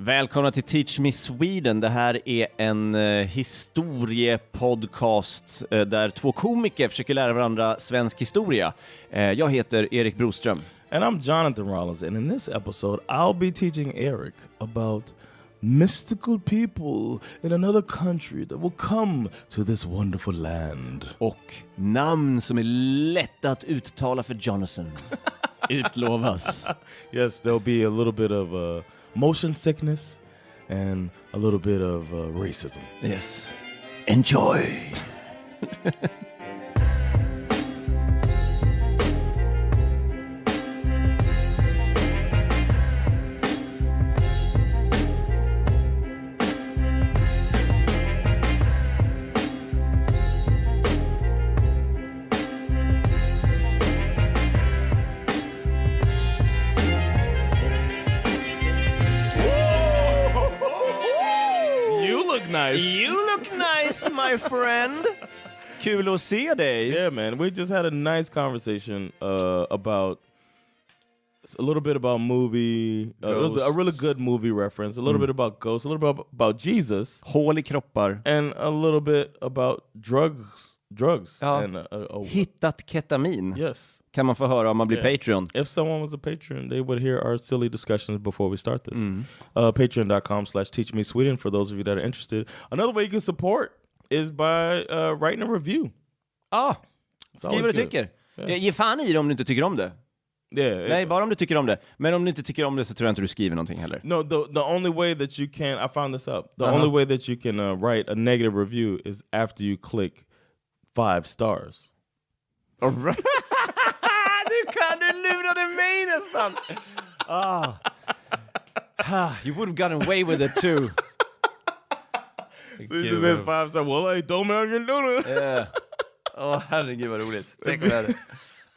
Välkomna till Teach Me Sweden. Det här är en historiepodcast där två komiker försöker lära varandra svensk historia. Jag heter Erik Broström. And I'm Jonathan Rollins, and in this episode I'll be teaching Erik about mystical people in another country that will come to this wonderful land. Och namn som är lätta att uttala för Jonathan. Utlovas. Yes, there'll be a little bit of motion sickness and a little bit of racism. Yes. Enjoy! You look nice, my friend. Kul att se dig. Yeah, man. We just had a nice conversation about a little bit about movie. It was a really good movie reference. A little bit about ghosts. A little bit about Jesus. Hål i kroppar. And a little bit about drugs. Ja. And, Hittat ketamin. Yes. Kan man få höra om man blir Patreon. If someone was a patron, they would hear our silly discussions before we start this. Patreon.com/teachmesweden for those of you that are interested. Another way you can support is by writing a review. Skriv vad du tycker. Yeah. Ge fan i det om du inte tycker om det. Yeah. Nej, bara om du tycker om det. Men om du inte tycker om det så tror jag inte du skriver någonting heller. No, the only way that you can, I found this out. The only way that you can write a negative review is after you click 5 stars. All right. Du lurade mig nästan. You would have gotten away with it too. So you just said 5 stars. Well, I don't know you're doing it. Yeah. Herregud vad roligt.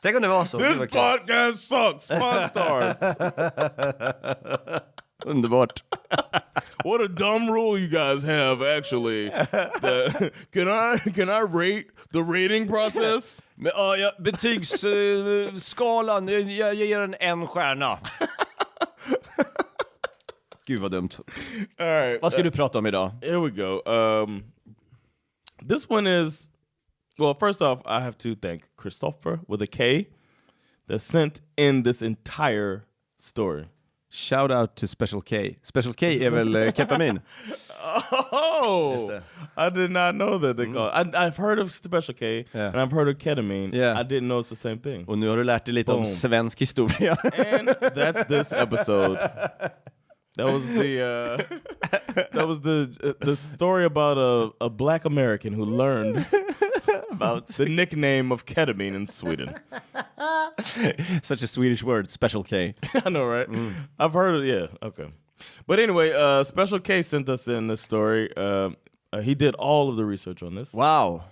Tänk om det var så. This podcast sucks. 5 stars. Underbart. What a dumb rule you guys have, actually. Can I rate the rating process? Men, betygsskalan, jag ger den 1 stjärna. Gud vad dumt. All right, vad ska du prata om idag? Here we go. This one is, well, first off, I have to thank Christopher with a K that sent in this entire story. Shout out to Special K. Special K är väl ketamin? Oh, I did not know that they call it. I've heard of Special K and I've heard of ketamine. Yeah. I didn't know it's the same thing. Och nu har du lärt dig lite om svensk historia. And that's this episode. That was the story about a black American who learned about the nickname of ketamine in Sweden. Such a Swedish word, Special K. I know, right? I've heard it, yeah, okay. But anyway, Special K sent us in this story. He did all of the research on this. Wow.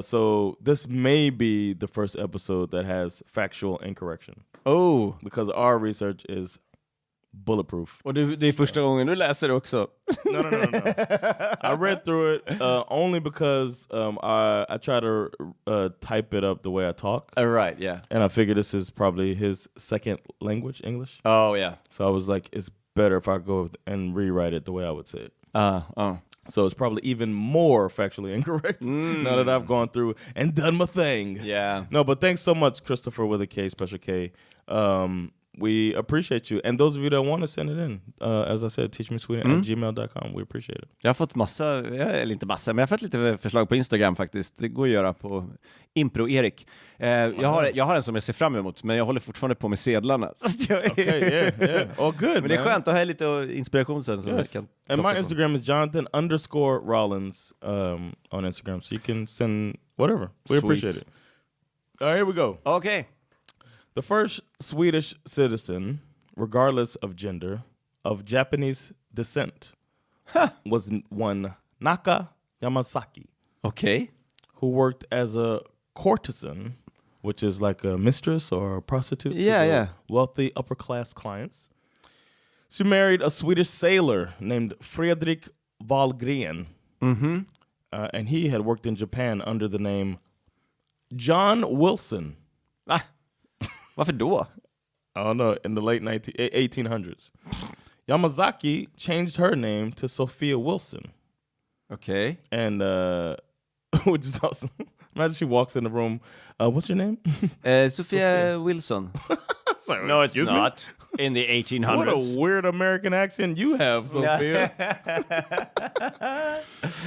So this may be the first episode that has factual incorrection. Oh. Because our research is bulletproof. Och det är första gången du läser det också. No. I read through it only because I try to type it up the way I talk. Right, yeah. And I figured this is probably his second language, English. Oh, yeah. So I was like, it's better if I go and rewrite it the way I would say it. So it's probably even more factually incorrect now that I've gone through and done my thing. Yeah. No, but thanks so much, Christopher with a K, Special K. We appreciate you. And those of you that want to send it in, as I said, teachmesweden@gmail.com. We appreciate it. Jag har fått eller inte massa, men jag har fått lite förslag på Instagram faktiskt. Det går att göra på Impro-Erik. Jag har en som jag ser fram emot, men jag håller fortfarande på med sedlarna. Okay, yeah. Oh, good, men det är skönt att ha lite inspiration sen. Som jag kan and my Instagram is Jonathan_Rollins on Instagram. So you can send whatever. We appreciate it. All right, here we go. Okay. The first Swedish citizen, regardless of gender, of Japanese descent, was one Naka Yamasaki. Okay. Who worked as a courtesan, which is like a mistress or a prostitute to wealthy upper-class clients. She married a Swedish sailor named Fredrik Wahlgren. And he had worked in Japan under the name John Wilson. Varför då? I don't know, in the late 1800s. Yamazaki changed her name to Sophia Wilson. Okay. And which is awesome. Imagine she walks in the room. What's your name? Sophia Wilson. Sorry, no, it's not. In the 1800s. What a weird American accent you have, Sophia.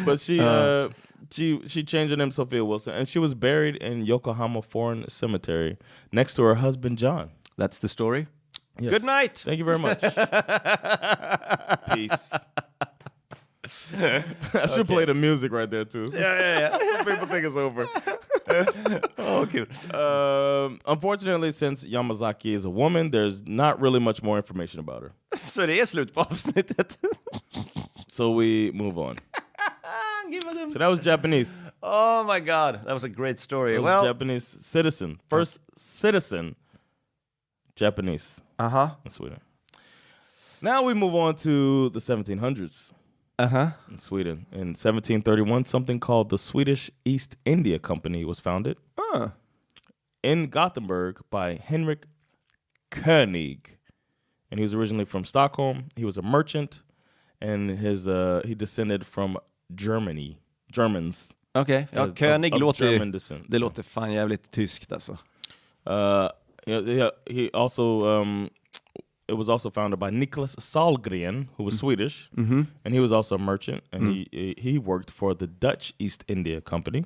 But she changed her name to Sophia Wilson, and she was buried in Yokohama Foreign Cemetery next to her husband, John. That's the story? Yes. Good night. Thank you very much. Peace. I should play the music right there, too. Yeah. Some people think it's over. Oh, kul. Unfortunately, since Yamazaki is a woman, there's not really much more information about her. Så det är slut på avsnittet. So we move on. So that was Japanese. Oh my god, that was a great story. That was Japanese citizen. First citizen Japanese in Sweden. Now we move on to the 1700s. In Sweden. In 1731, something called the Swedish East India Company was founded in Gothenburg by Henrik König. And he was originally from Stockholm. He was a merchant, and he descended from Germans. Okej, ja, König låter låter fan jävligt tyskt alltså. He also it was also founded by Nicholas Sahlgren, who was Swedish, and he was also a merchant, and he worked for the Dutch East India Company.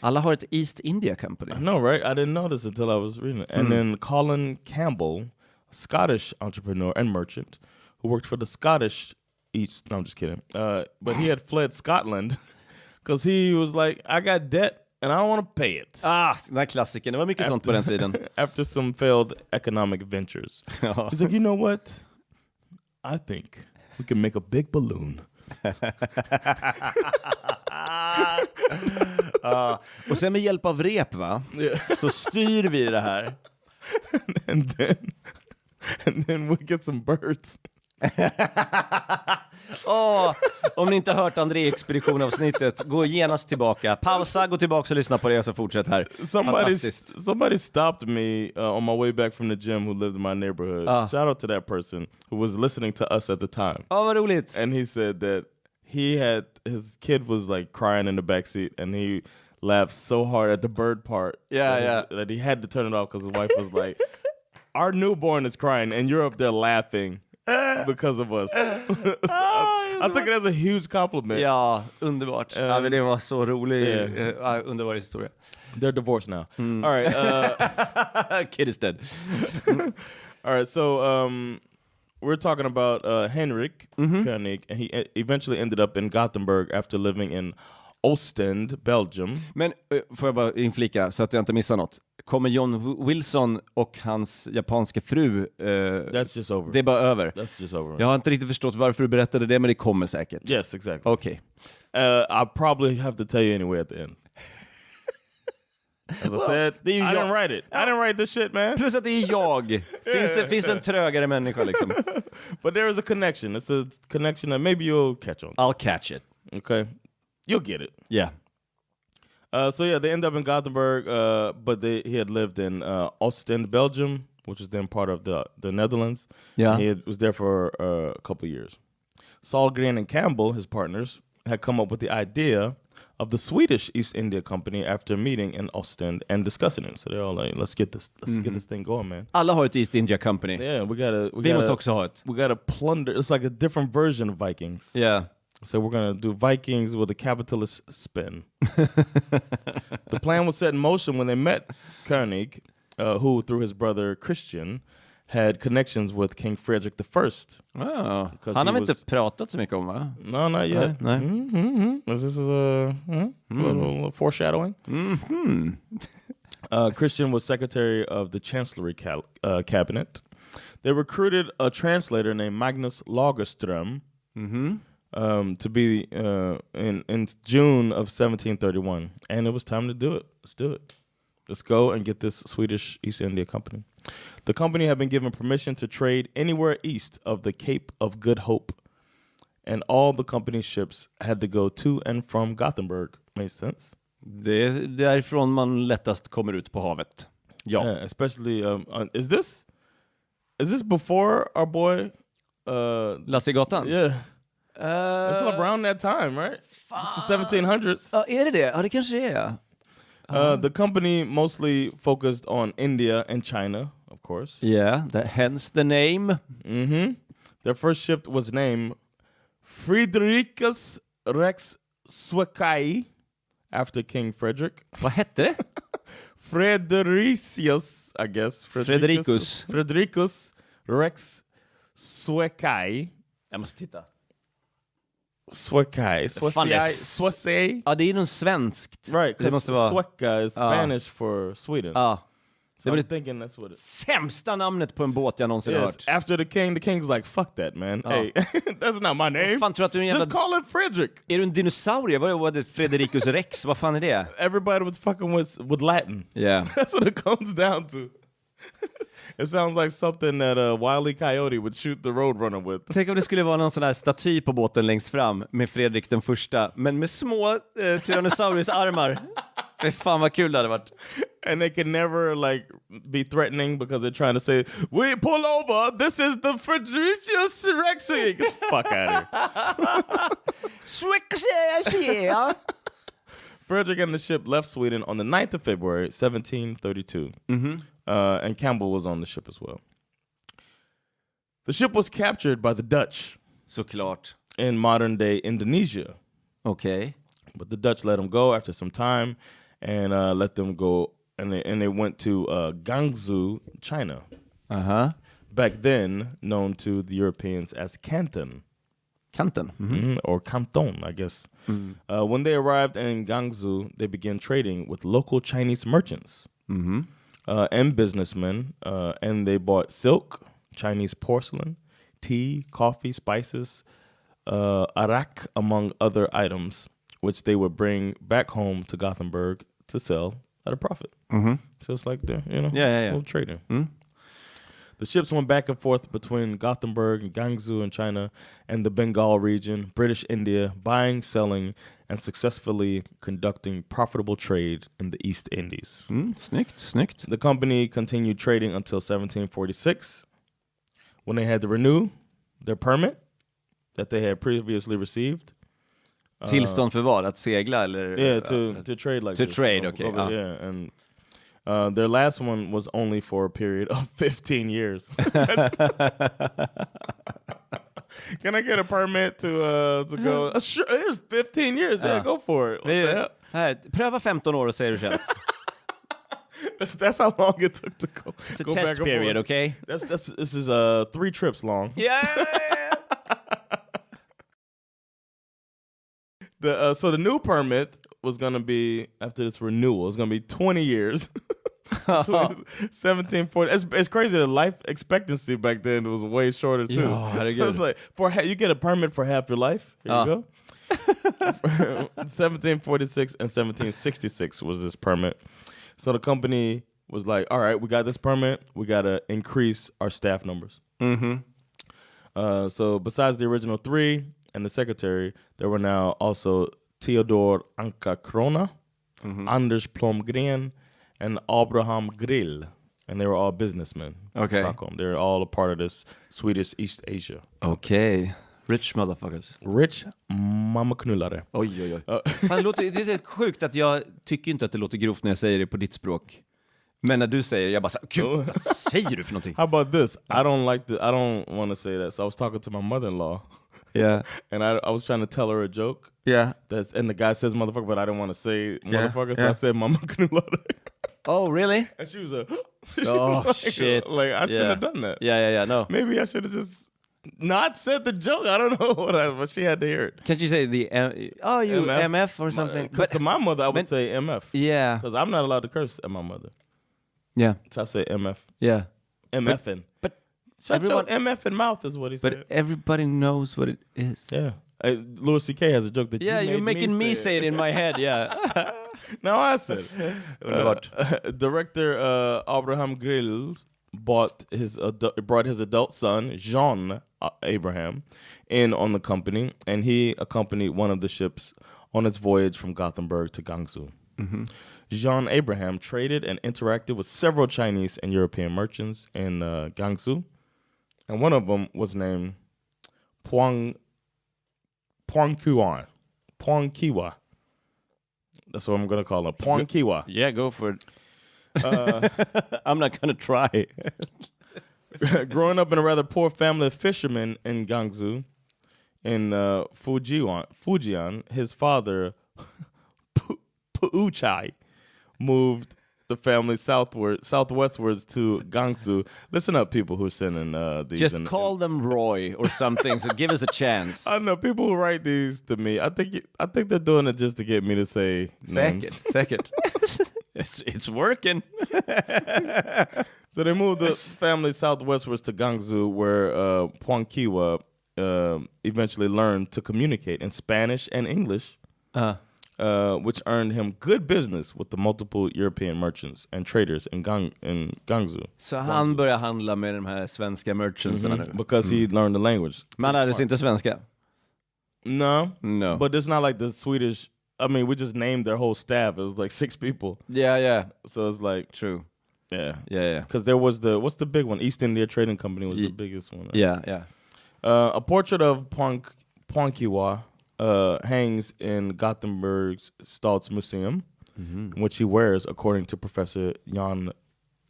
Alla har ett East India Company. I know, right? I didn't notice until I was reading it. And then Colin Campbell, a Scottish entrepreneur and merchant, who worked for the Scottish East. No, I'm just kidding. But he had fled Scotland because he was like, I got debt and I don't want to pay it. Den här klassiken. Det var mycket sånt på den tiden. After some failed economic ventures. He's like, you know what? I think we can make a big balloon. Och sen med hjälp av rep, va? Så styr vi det här. and then we get some birds. Om ni inte har hört André-expedition-avsnittet, gå genast tillbaka. Pausa, gå tillbaka och lyssna på det och så fortsätt här. Somebody stopped me on my way back from the gym who lived in my neighborhood. Shout out to that person who was listening to us at the time. Vad roligt. And he said that his kid was like crying in the backseat, and he laughed so hard at the bird part that he had to turn it off because his wife was like, our newborn is crying and you're up there laughing because of us. I took it as a huge compliment. Ja, underbart. Men det var så rolig, underbar historia. They're divorced now. All right. Kid is dead. All right, so we're talking about Henrik König, and he eventually ended up in Gothenburg after living in Ostend, Belgium. Men får jag bara inflika så att jag inte missar något. Kommer John Wilson och hans japanska fru... That's just over. Det är bara över. That's just over. Jag har inte riktigt förstått varför du berättade det, men det kommer säkert. Yes, exactly. Okay. I'll probably have to tell you anyway at the end. As I said, I didn't write it. I didn't write this shit, man. Plus att det är jag. Finns det en trögare människa liksom? But there is a connection. It's a connection that maybe you'll catch on. I'll catch it. Okay. You'll get it. Yeah. So they ended up in Gothenburg, but he had lived in Ostend, Belgium, which was then part of the Netherlands. Yeah. He was there for a couple of years. Sahlgren and Campbell, his partners, had come up with the idea of the Swedish East India Company after a meeting in Ostend and discussing it. So they're all like, let's get this thing going, man. Alla har ett East India Company. Yeah, Vi måste också ha ett. We gotta plunder. It's like a different version of Vikings. Yeah. So we're going to do Vikings with a capitalist spin. The plan was set in motion when they met König, who, through his brother Christian, had connections with King Frederick I. Oh. Han har väl inte pratat så mycket om, va? No, not yet. Nej. This is a little foreshadowing. Christian was secretary of the Chancellery cabinet. They recruited a translator named Magnus Lagerström to be in June of 1731. And it was time to do it. Let's do it. Let's go and get this Swedish East India Company. The company had been given permission to trade anywhere east of the Cape of Good Hope. And all the company's ships had to go to and from Gothenburg. Makes sense? Det är därifrån man lättast kommer ut på havet. Ja. Yeah, especially, is this before our boy Lassegatan? Yeah. It's around that time, right? It's the 1700s. Är det det? Ja, det kanske är. The company mostly focused on India and China, of course. Yeah, hence the name. Their first ship was named Fridericus Rex Swekai after King Frederick. Vad hette det? Fredericius, I guess. Fredericus Rex Swekai. Jag måste titta. Swekai. Swasei. Ja, det är nog svenskt. Right, det måste vara. Sweka is Spanish for Sweden. Det var det thinking that's what it sämsta namnet på en båt jag någonsin hört. After the king's like, fuck that, man. Hey, that's not my name. Fan, tror att du är en Just call it Frederick. Är du en dinosaurie? Vad var det? Fredericus Rex? Vad fan är det? Everybody was fucking with Latin. Yeah. That's what it comes down to. It sounds like something that Wile E. Coyote would shoot the Roadrunner with. Tänk om det skulle vara någon sån här staty på båten längst fram med Fredrik den första, men med små Tyrannosaurus-armar. Fan vad kul det hade varit. And they can never like be threatening because they're trying to say, we pull over, this is the Fredericus Rex. Get the fuck out of here. Frederick and the ship left Sweden on the 9th of February, 1732. And Campbell was on the ship as well. The ship was captured by the Dutch. Såklart. In modern-day Indonesia. Okay. But the Dutch let them go after some time and let them go, and they went to Guangzhou, China. Back then known to the Europeans as Canton. Canton? Or Canton, I guess. When they arrived in Guangzhou, they began trading with local Chinese merchants and businessmen, and they bought silk, Chinese porcelain, tea, coffee, spices, arak, among other items, which they would bring back home to Gothenburg to sell at a profit. Just like the, little trading. The ships went back and forth between Gothenburg and Guangzhou in China and the Bengal region, British India, buying, selling, and successfully conducting profitable trade in the East Indies. Snyggt. The company continued trading until 1746, when they had to renew their permit that they had previously received. Tillstånd för vad? Att segla eller? Yeah, to trade like to this. Trade, okay. Yeah, and their last one was only for a period of 15 years. Can I get a permit to go? Sure, it was 15 years. Yeah, go for it. Här, pröva 15 år och se hur det känns. That's how long it took to go. It's a test period, okay? This is 3 trips long. Yeah. So the new permit was going to be, after this renewal, it's going to be 20 years. 1740. It's crazy. The life expectancy back then was way shorter too. So it's like you get a permit for half your life. Here you go. 1746 and 1766 was this permit. So the company was like, all right, we got this permit. We got to increase our staff numbers. So besides the original 3 and the secretary, there were now also Theodor Anka Krona, Anders Plomgren, and Abraham Grill. And they were all businessmen in Stockholm. They're all a part of this Swedish East Asia. Okay. Rich motherfuckers. Rich mammaknullare. Oj. Fan, det är så sjukt att jag tycker inte att det låter grovt när jag säger det på ditt språk. Men när du säger det, jag bara så, gud, vad säger du för någonting? How about this? I don't want to say that. So I was talking to my mother-in-law. Yeah. And I was trying to tell her a joke. Yeah. And the guy says motherfucker, but I didn't want to say motherfucker. So I said mammaknullare. Oh, really? And she was like, shit. Like, I should have done that. Yeah, no. Maybe I should have just not said the joke. I don't know but she had to hear it. Can't you say the MF or something? But to my mother, I would say MF. Yeah. Because I'm not allowed to curse at my mother. Yeah. So I say MF. Yeah. MFing. But shut your MF in mouth is what he said. But everybody knows what it is. Yeah. Louis C.K. has a joke that you're making me say it in my head, yeah. Now I said director Abraham Grill brought his adult son, Jean Abraham, in on the company, and he accompanied one of the ships on its voyage from Gothenburg to Guangzhou. Jean Abraham traded and interacted with several Chinese and European merchants in Guangzhou, and one of them was named Phuongkiwa. That's what I'm going to call him. Phuongkiwa. Yeah, go for it. I'm not going to try. Growing up in a rather poor family of fishermen in Gangsu, in Fujian, his father, Puuchai, moved the family southwestwards to Gangsu. Listen up, people who are sending these. Just call them Roy or something, so give us a chance. I know people who write these to me. I think they're doing it just to get me to say names. Second. It's working. So they moved the family southwestwards to Gangsu, where Phuongkiwa eventually learned to communicate in Spanish and English. Which earned him good business with the multiple European merchants and traders in Gangsu. Så han började handla med de här svenska merchantsarna nu? Because he learned the language. Men han hade inte svenska? No. But it's not like the Swedish... I mean, we just named their whole staff. It was like 6 people. Yeah. So it's like... True. Yeah. Because there was what's the big one? East India Trading Company was the biggest one. Yeah. A portrait of Phuongkiwa hangs in Gothenburg's Stadsmuseum, which he wears, according to Professor Jan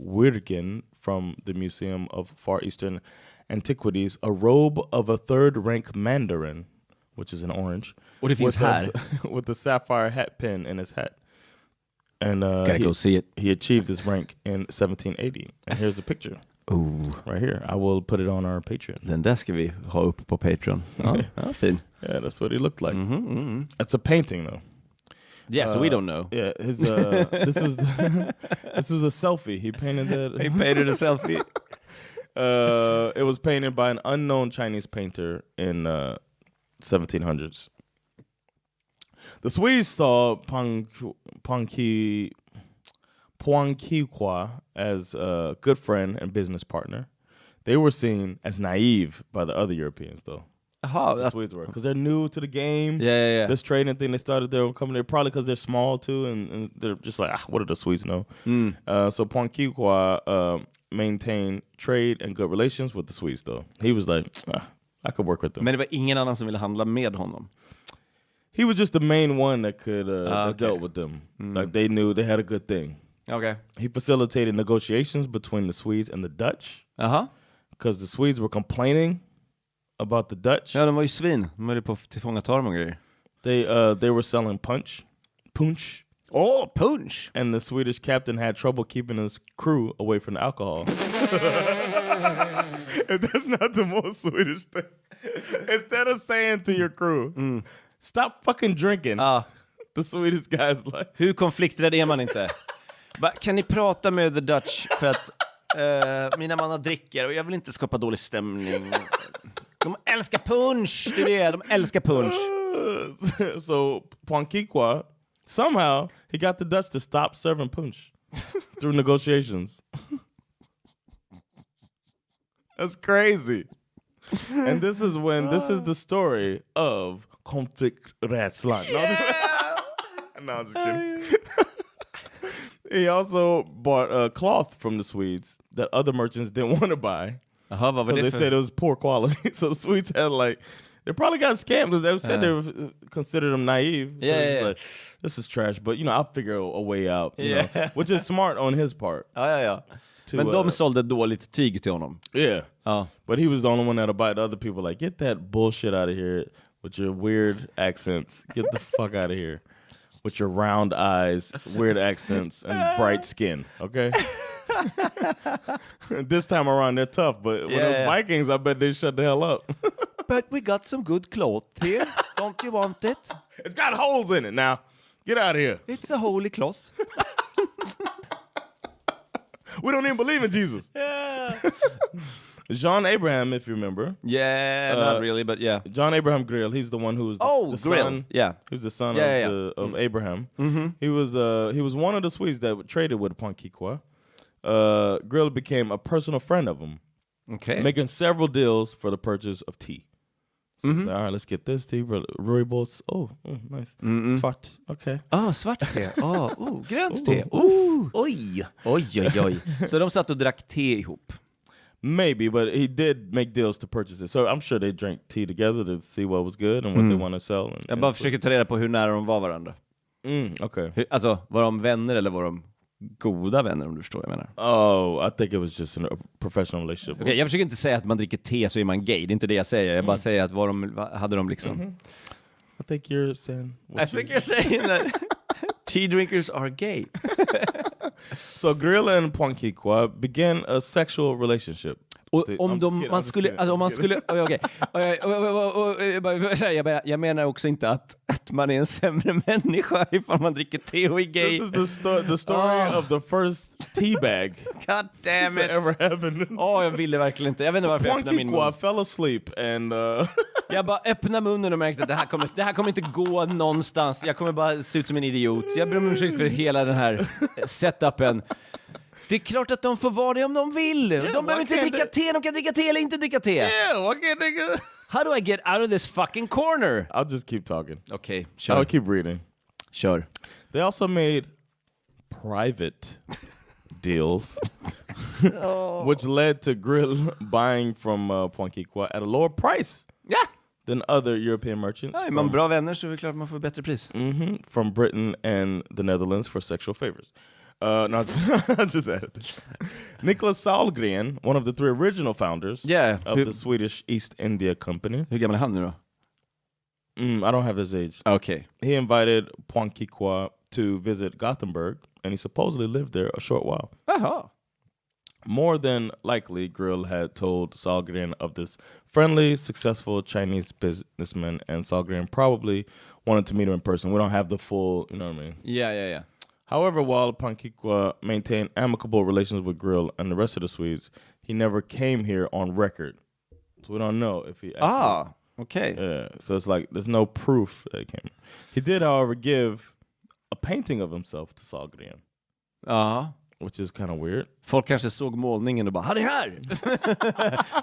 Wirgen from the Museum of Far Eastern Antiquities, a robe of a third-rank mandarin, which is an orange. What if he's had? With a sapphire hat pin in his hat. And gotta go see it. He achieved this rank in 1780. And here's a picture. Ooh. Right here. I will put it on our Patreon. Den där ska vi ha upp på Patreon. Ja, fin. Yeah, that's what he looked like. It's a painting, though. Yeah, so we don't know. Yeah, his this was a selfie. He painted that. He painted a selfie. It was painted by an unknown Chinese painter in 1700s. The Swedes saw Phuongkiwa as a good friend and business partner. They were seen as naive by the other Europeans, though. The Swedes were, because they're new to the game. Yeah. This trading thing, they started their own company, probably because they're small too, and they're just like, what do the Swedes know? So Phuongkiwa maintained trade and good relations with the Swedes, though. He was like, I could work with them. Men det var ingen annan som ville handla med honom. He was just the main one that could dealt with them. Like they knew they had a good thing. Okay. He facilitated negotiations between the Swedes and the Dutch. Because the Swedes were complaining about the Dutch. Ja, de var ju svin. De höll på att tillfångata dem och grejer. They were selling punch. Oh, punch! And the Swedish captain had trouble keeping his crew away from the alcohol. If that's not the most Swedish thing. Instead of saying to your crew, stop fucking drinking. The Swedish guys like... Hur konflikträdd är man inte? Kan ni prata med the Dutch? För att mina mannar dricker och jag vill inte skapa dålig stämning. De älskar punch. Det är det. De älskar punch. So Phuongkiwa, somehow he got the Dutch to stop serving punch through negotiations. That's crazy. And this is the story of konflikträdslan. No, I'm just kidding. He also bought cloth from the Swedes that other merchants didn't want to buy. Because they said it was poor quality. So the Swedes had they probably got scammed. They said they considered them naive. So like, this is trash, but I'll figure a way out. You know, which is smart on his part. Ja. Men de sålde dåligt tyg till honom. Yeah. But he was the only one that'll buy. The other people like, get that bullshit out of here with your weird accents. Get the fuck out of here. With your round eyes, weird accents, and bright skin, okay? This time around, they're tough, but when it was Vikings, I bet they shut the hell up. But we got some good cloth here. Don't you want it? It's got holes in it now. Get out of here. It's a holy cloth. We don't even believe in Jesus. John Abraham, if you remember. Yeah, not really, but yeah. John Abraham Grill. He's the one who was the Grill. son. Yeah, he was the son of Abraham. He was one of the Swedes that traded with Phuongkiwa. Grill became a personal friend of him. Okay, making several deals for the purchase of tea. So all right, let's get this tea. Rooibos. Oh, nice. Svart. Okay. Svart te. Grönt te. Oj. Så de satt och drack te ihop. Maybe, but he did make deals to purchase it. So I'm sure they drank tea together to see what was good and what they want to sell. Jag bara försöker ta reda på hur nära de var varandra. Okay. Alltså, var de vänner eller var de goda vänner, om du förstår vad jag menar? Oh, I think it was just a professional relationship. Okay, jag försöker inte säga att man dricker te så är man gay. Det är inte det jag säger. Jag bara säger att hade de liksom... I think you're saying... you're saying that tea drinkers are gay. So Grill and Pwankiqua began a sexual relationship. Jag menar också inte att man är en sämre människa ifall man dricker te och är gay. This is the story of the first teabag. God damn it. Ever happened. Jag ville verkligen inte. Jag vet inte varför jag öppnade min mun. Fell asleep and jag bara öppnade munnen och märkte att det här kommer inte gå någonstans. Jag kommer bara se ut som en idiot. Jag ber om ursäkt för hela den här setupen. Det är klart att de får vara det om de vill. De behöver inte dricka te. De kan dricka te eller inte dricka te. Yeah, why can't they go? How do I get out of this fucking corner? I'll just keep talking. Okay, sure. I'll keep reading. Sure. They also made private deals, which led to Grill buying from Pwankiqua at a lower price than other European merchants. Är man bra vänner så är det klart man får bättre pris. From Britain and the Netherlands for sexual favors. No, I just added this. Nicholas Sahlgren, one of the 3 original founders of the Swedish East India Company. Hur gammal är han nu då? I don't have his age. Okay. He invited Pwankiqua to visit Gothenburg, and he supposedly lived there a short while. Aha. More than likely, Grill had told Sahlgren of this friendly, successful Chinese businessman, and Sahlgren probably wanted to meet him in person. We don't have the full, you know what I mean? Yeah. However, while Pwankiqua maintained amicable relations with Grill and the rest of the Swedes, he never came here on record. So we don't know if he actually... okay. Yeah, so it's like, there's no proof that he came. He did, however, give a painting of himself to Sahlgren. Which is kind of weird. Folk kanske såg målningen och bara, han är här!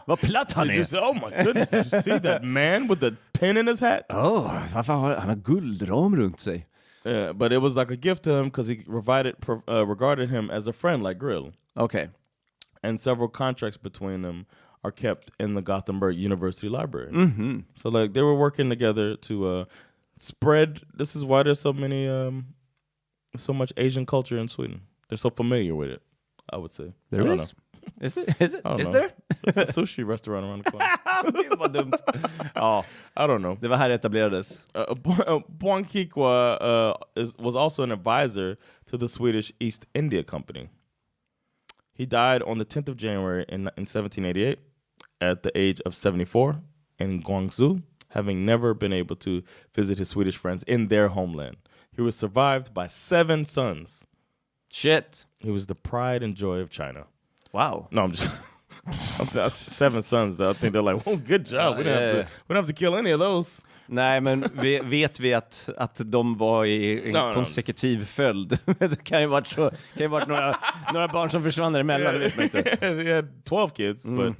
Vad platt han är! Oh my goodness, did you see that man with the pin in his hat? Han har guldram runt sig. Yeah, but it was like a gift to him because he regarded him as a friend like Grill. Okay. And several contracts between them are kept in the Gothenburg University Library. So like they were working together to spread. This is why there's so much Asian culture in Sweden. They're so familiar with it, I would say. There is? Is it? Is there? There's a sushi restaurant around the corner. Vad dumt. I don't know. Det var här det etablerades. Pwankiqua was also an advisor to the Swedish East India Company. He died on the 10th of January in 1788 at the age of 74 in Guangzhou, having never been able to visit his Swedish friends in their homeland. He was survived by 7 sons. Shit. He was the pride and joy of China. Wow. No, I'm just... 7 sons though. I think they're like, oh, good job. We don't have to kill any of those. Nej, men vet vi att de var i en konsekutiv följd? Det kan ju varit några barn som försvann emellan, det vet man inte. He had 12 kids, but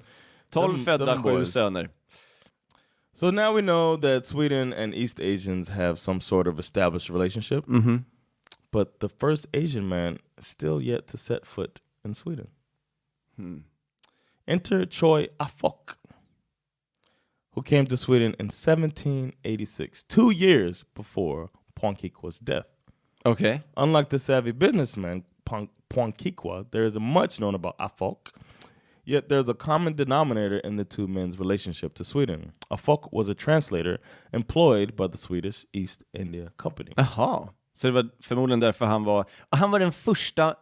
12 födda, 7 söner. So now we know that Sweden and East Asians have some sort of established relationship. But the first Asian man still yet to set foot in Sweden. Enter Choi Afok, who came to Sweden in 1786, 2 years before Pwankiqua's death. Okay. Unlike the savvy businessman Pwankiqua, there is much known about Afok, yet there's a common denominator in the two men's relationship to Sweden. Afok was a translator employed by the Swedish East India Company. Aha. Så det var förmodligen därför han var den första...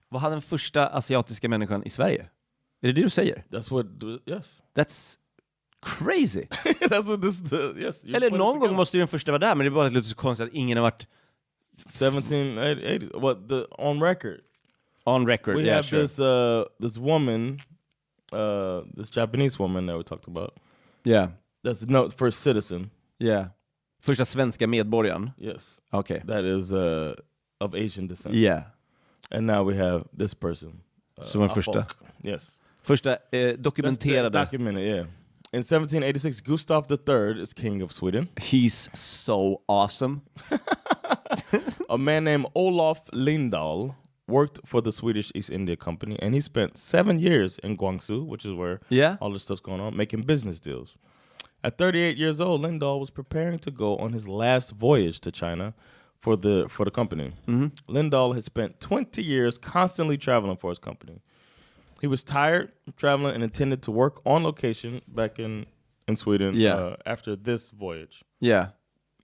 Var han den första asiatiska människan i Sverige? Är det du säger? Yes. That's crazy. That's what this yes. Eller någon gång måste ju den första vara där, men det är bara lite så konstigt att ingen har varit 1780 on record. On record, we have sure. this woman, this Japanese woman that we talked about. Yeah. That's no first citizen. Yeah. Första svenska medborgaren. Yes. Okay. That is of Asian descent. Yeah. And now we have this person. Som en första. Yes. Första dokumenterade. Documented, yeah. In 1786, Gustav III is king of Sweden. He's so awesome. A man named Olof Lindahl worked for the Swedish East India Company, and he spent 7 years in Guangzhou, which is where all this stuff's going on, making business deals. At 38 years old, Lindahl was preparing to go on his last voyage to China for the company. Mm-hmm. Lindahl had spent 20 years constantly traveling for his company. He was tired of traveling and intended to work on location back in Sweden after this voyage. Yeah.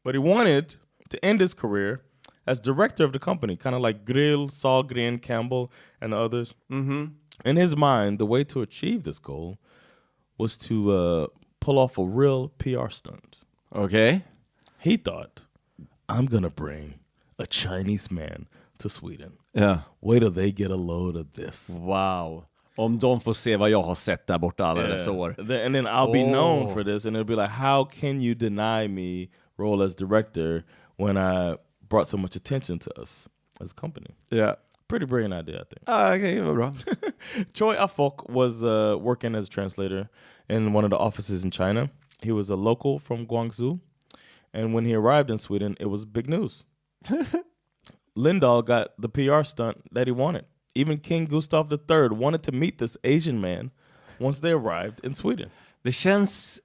But he wanted to end his career as director of the company, kind of like Grill, Sahlgren, Campbell, and the others. Mm-hmm. In his mind, the way to achieve this goal was to pull off a real PR stunt. Okay. He thought, I'm going to bring a Chinese man to Sweden. Yeah. Wait till they get a load of this. Wow. Om de får se vad jag har sett där borta alla dessa år. And then I'll be known for this. And it'll be like, how can you deny me role as director when I brought so much attention to us as a company? Yeah. Pretty brilliant idea, I think. Okay, vad bra. Choi Ah-fok was working as a translator in one of the offices in China. He was a local from Guangzhou. And when he arrived in Sweden, it was big news. Lindahl got the PR stunt that he wanted. Even King Gustav III wanted to meet this Asian man once they arrived in Sweden. Det känns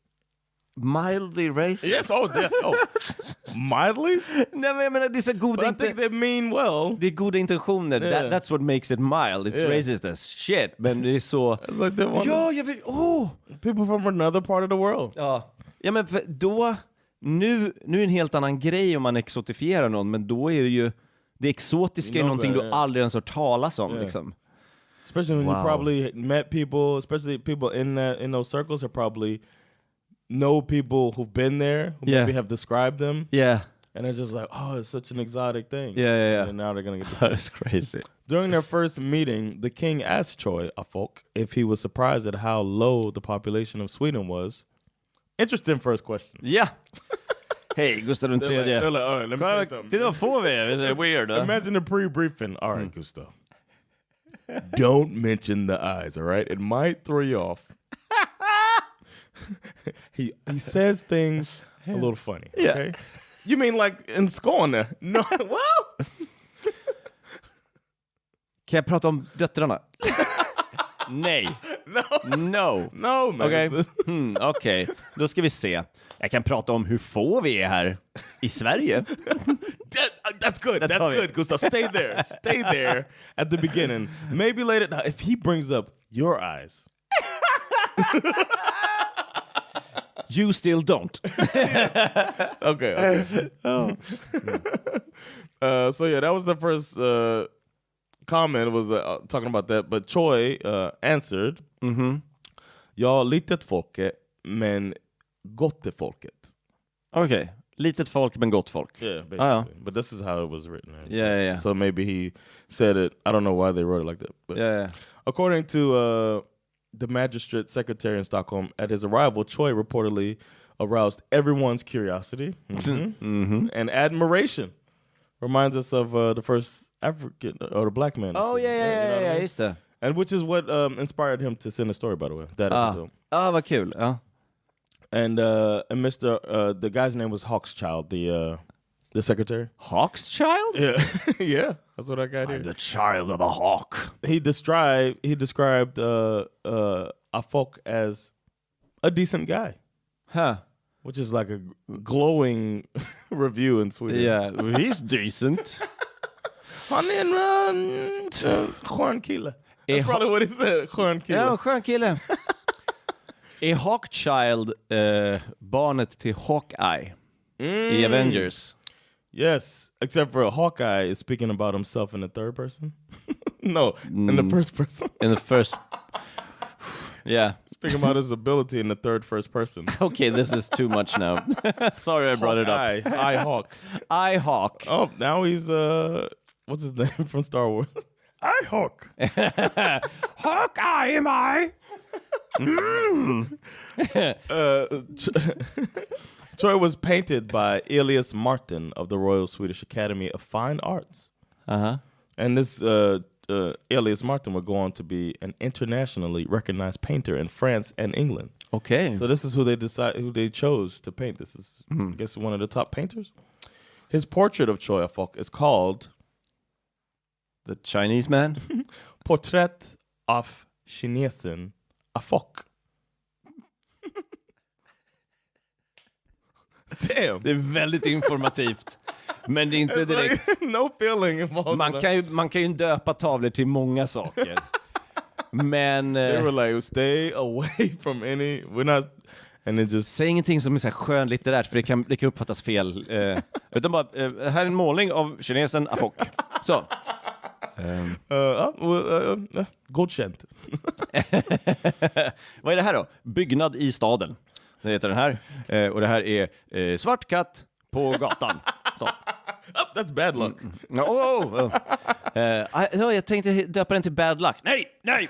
mildly racist. Yes, mildly? Nej, men jag menar, det är så goda I think they mean well. Det är goda intentioner. Yeah. That's what makes it mild. It's racist as shit. Men det är så... It's like they want jag vill... people from another part of the world. Ja, men för då... Nu är det en helt annan grej om man exotifierar någon, men då är det ju... Det exotiska är någonting du aldrig ens hört talas om, liksom. Especially when you probably met people, especially people in those circles who probably know people who've been there, who maybe have described them. Yeah. And they're just like, oh, it's such an exotic thing. Yeah. And now they're going to get That's crazy. During their first meeting, the king asked Choi Ah-fok if he was surprised at how low the population of Sweden was. Interesting first question. Yeah. Hey, Gustav III. They're like, all right, let me tell you something. Titta vad får vi? Det är weird. Imagine the pre-briefing. All right, Gustav. Don't mention the eyes, all right? It might throw you off. He says things a little funny, okay? You mean like in Skåne? No, well... Kan jag prata om döttrarna? Nej. No. Okej. Då ska vi se. Jag kan prata om hur få vi är här i Sverige. That's good, Gustav. Stay there at the beginning. Maybe later. Now, if he brings up your eyes. You still don't. Okay. So yeah, that was the first comment was talking about that. But Choi answered. Mm-hmm. Ja, litet folket, men gott folket. Okay. Litet folk, men gott folk. Yeah, basically. But this is how it was written. Right? Yeah. So maybe he said it. I don't know why they wrote it like that. But yeah. According to the magistrate secretary in Stockholm, at his arrival, Choi reportedly aroused everyone's curiosity and admiration. Reminds us of the first African or the black man. Oh, yeah, just det. And which is what inspired him to send a story, by the way, that episode. Vad kul. And Mr. The guy's name was Hawkschild, the secretary. Hawkschild? Yeah, yeah. That's what I got here. I'm the child of a hawk. He described Ah-fok as a decent guy. Huh. Which is like a glowing review in Sweden. Yeah, he's decent. Han är en skön kille. That's probably what he said. Skön kille. Ja, skön kille. Är Hawkchild barnet till Hawkeye i Avengers? Yes, except for Hawkeye is speaking about himself in the third person. No, in the first person. In the first... Yeah. Speaking about his ability in the first person. Okay, this is too much now. Sorry I brought it up. I-Hawk. I-Hawk. Oh, now he's... what's his name from Star Wars? I-Hawk. Hawkeye am I? Troy was painted by Elias Martin of the Royal Swedish Academy of Fine Arts. Uh-huh. And this Elias Martin would go on to be an internationally recognized painter in France and England. Okay. So this is who they chose to paint. This is, I guess, one of the top painters. His portrait of Choi Ah-fok is called The Chinese man? Porträtt av kinesen Afok. Damn. Det är väldigt informativt. Men det är inte direkt... No feeling involved. Man kan ju döpa tavlor till många saker. Men... They were like, stay away from any... We're not... And it just... Säg ingenting som är så här skönlitterärt, för det kan uppfattas fel. Utan bara, här är en målning av kinesen Afok. Så. Godkänt. Vad är det här då? Byggnad i staden. Det heter den här. Och det här är svart katt på gatan. Så. That's bad luck. Jag tänkte döpa den till bad luck. Nej!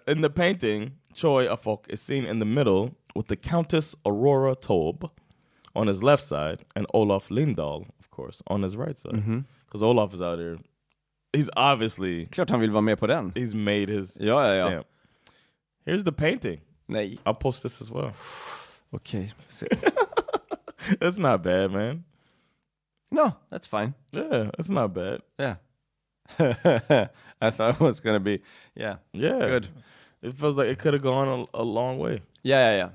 In the painting, Choi Afok is seen in the middle with the Countess Aurora Taube on his left side and Olaf Lindahl, of course, on his right side. Because Olaf is out here. He's obviously... Klart han vill vara med på den. He's made his stamp. Here's the painting. Nej. I'll post this as well. Okay. That's not bad, man. No, that's fine. Yeah, it's not bad. Yeah. I thought it was going to be, yeah, good. It feels like it could have gone a long way. Yeah.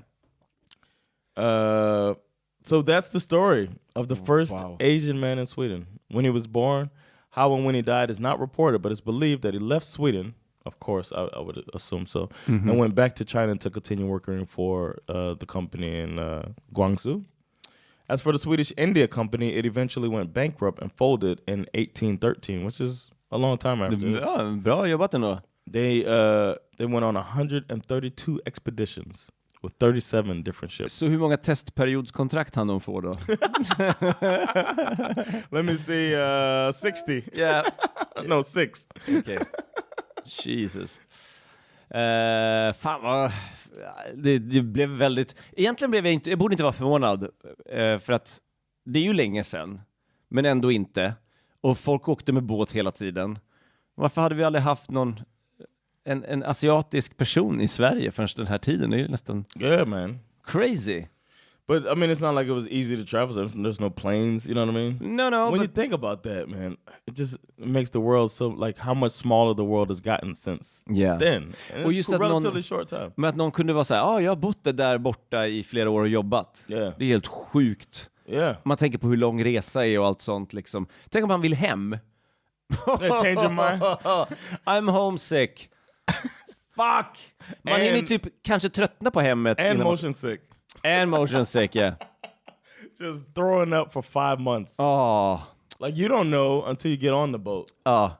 So that's the story of the first Asian man in Sweden. When he was born, how and when he died is not reported, but it's believed that he left Sweden, of course, I would assume so, and went back to China to continue working for the company in Guangzhou. As for the Swedish India Company, it eventually went bankrupt and folded in 1813, which is a long time after this. Ja, bra jobbat ändå. They went on 132 expeditions with 37 different ships. Så hur många testperiodskontrakt hann de få då? Let me see, 60. Yeah. No, 6. Okay. Jesus. Fan vad... Det blev väldigt... Egentligen blev jag borde inte vara förvånad. För att det är ju länge sedan. Men ändå inte. Och folk åkte med båt hela tiden. Varför hade vi aldrig haft en asiatisk person i Sverige förrän den här tiden? Det är ju nästan... Yeah, man. Crazy. But, I mean, it's not like it was easy to travel. There's no planes, you know what I mean? No. When you think about that, man, it just makes the world so, like, how much smaller the world has gotten since then. And och just a relatively short time. Men att någon kunde vara så här, jag har bott där borta i flera år och jobbat. Yeah. Det är helt sjukt. Yeah. Man tänker på hur lång resa är och allt sånt, liksom. Tänk om man vill hem. Change your mind. I'm homesick. Fuck! Man är ju typ kanske tröttna på hemmet. And motion sick. And motion sick, yeah. Just throwing up for 5 months. Oh. Like, you don't know until you get on the boat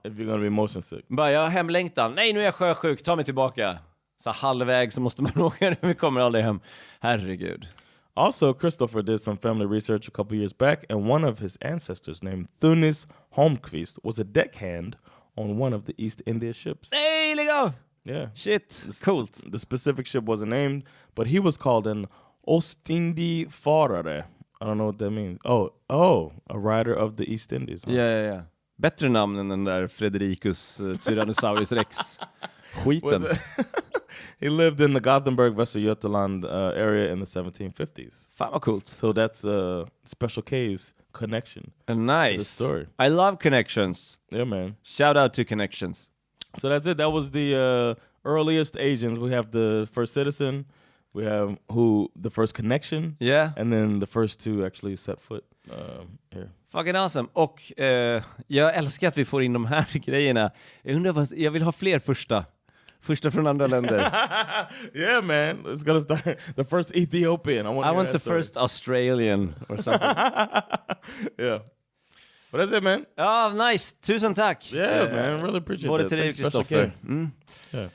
if you're gonna be motion sick. Bara, jag har hemlängtan. Nej, nu är jag sjösjuk. Ta mig tillbaka. Så halvväg så måste man åka. Vi kommer aldrig hem. Herregud. Also, Christopher did some family research a couple years back, and one of his ancestors named Thunis Holmqvist was a deckhand on one of the East India ships. Hey, lägg av! Yeah. Shit, coolt. The specific ship wasn't named, but he was called an Ostindi Farare. I don't know what that means. Oh, a rider of the East Indies. Huh? Yeah. Bättre namn än den där Frederikus Tyrannosaurus Rex. Skiten. He lived in the Gothenburg, Västergötland area in the 1750s. Fan vad coolt. So that's a Special K's connection. Nice. To the story. I love connections. Yeah, man. Shout out to connections. So that's it. That was the earliest Asians. We have the first citizen. We have the first connection. Yeah. And then the first two actually set foot here. Fucking awesome. Och jag älskar att vi får in de här grejerna. Jag vill ha fler första från andra länder. Yeah, man. It's gonna start the first Ethiopian. I want the first Australian or something. Yeah. But that's it, man. Nice. Tusen tack. Yeah, man. Really appreciate både that. Till dig, Kristoffer. Yeah.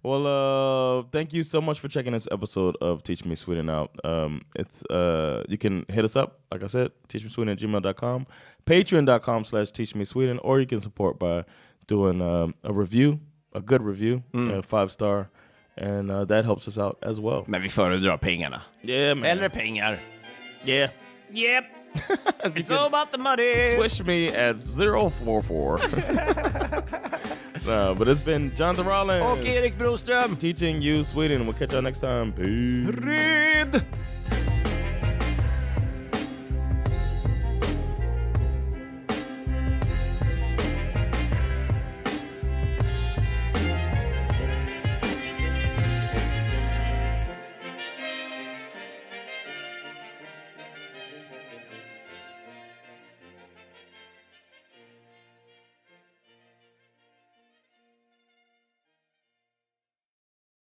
Well, thank you so much for checking this episode of Teach Me Sweden out. It's you can hit us up, like I said, teachmesweden@gmail.com, patreon.com/teachmesweden, or you can support by doing a review, a good review, 5-star, and that helps us out as well. Men vi föredrar pengarna. Yeah, man. Eller pengar. Yeah. Yep. It's all about the money. Swish me at 044. No, but it's been Jonathan Rollins och Erik Broström teaching you Sweden. We'll catch y'all next time. Peace. Red.